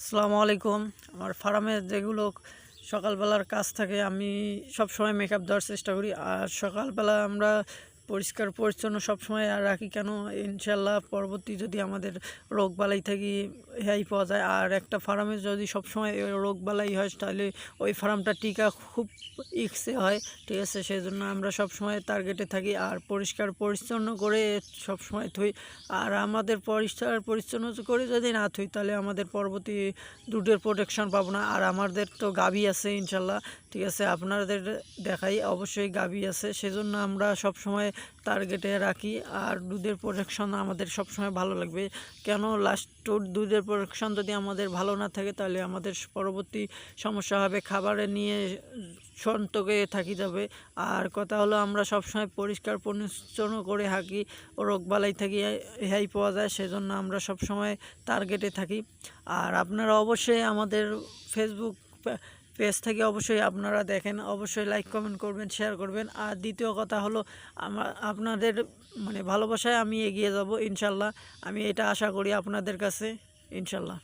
আসসালামু আলাইকুম। আমার ফার্মে যেগুলো সকালবেলার কাজ থাকে আমি সবসময় মেকআপ দেওয়ার চেষ্টা করি। আর সকালবেলা আমরা পরিষ্কার পরিচ্ছন্ন সবসময় রাখি কেন ইনশাল্লাহ পরবর্তী যদি আমাদের রোগবালাই থেকে রেহাই পাওয়া যায়। আর একটা ফার্মে যদি সবসময় রোগবালাই হয় তাহলে ওই ফার্মটা টিকা খুব ইক্সে হয়, ঠিক আছে। সেই জন্য আমরা সবসময় টার্গেটে থাকি আর পরিষ্কার পরিচ্ছন্ন করে সবসময় থই। আর আমাদের পরিষ্কার পরিচ্ছন্ন করে যদি না থই তাহলে আমাদের পরবর্তী দুধের প্রোটেকশন পাবো না। আর আমাদের তো গাভী আছে ইনশাল্লাহ, ঠিক আছে। আপনাদের দেখাই অবশ্যই গাভী আছে, সেজন্য আমরা সবসময় টার্গেটে রাখি। আর দুধের প্রোটেকশন আমাদের সবসময় ভালো লাগবে কেন লাস্ট দুধের প্রোটেকশন যদি আমাদের ভালো না থাকে তাহলে আমাদের পরবর্তী সমস্যা হবে, খাবারে নিয়ে সন্তকে থাকি যাবে। আর কথা হলো আমরা সবসময় পরিষ্কার পরিচ্ছন্ন করে হাঁকি, রোগবালাই থেকে রেহাই পাওয়া যায়, সেজন্য আমরা সবসময় টার্গেটে থাকি। আর আপনারা অবশ্যই আমাদের ফেসবুক পেজ থেকে অবশ্যই আপনারা দেখেন, অবশ্যই লাইক কমেন্ট করবেন, শেয়ার করবেন। আর দ্বিতীয় কথা হলো আপনাদের ভালোবাসায় আমি এগিয়ে যাব ইনশাল্লাহ। আমি এটা আশা করি আপনাদের কাছে ইনশাল্লাহ।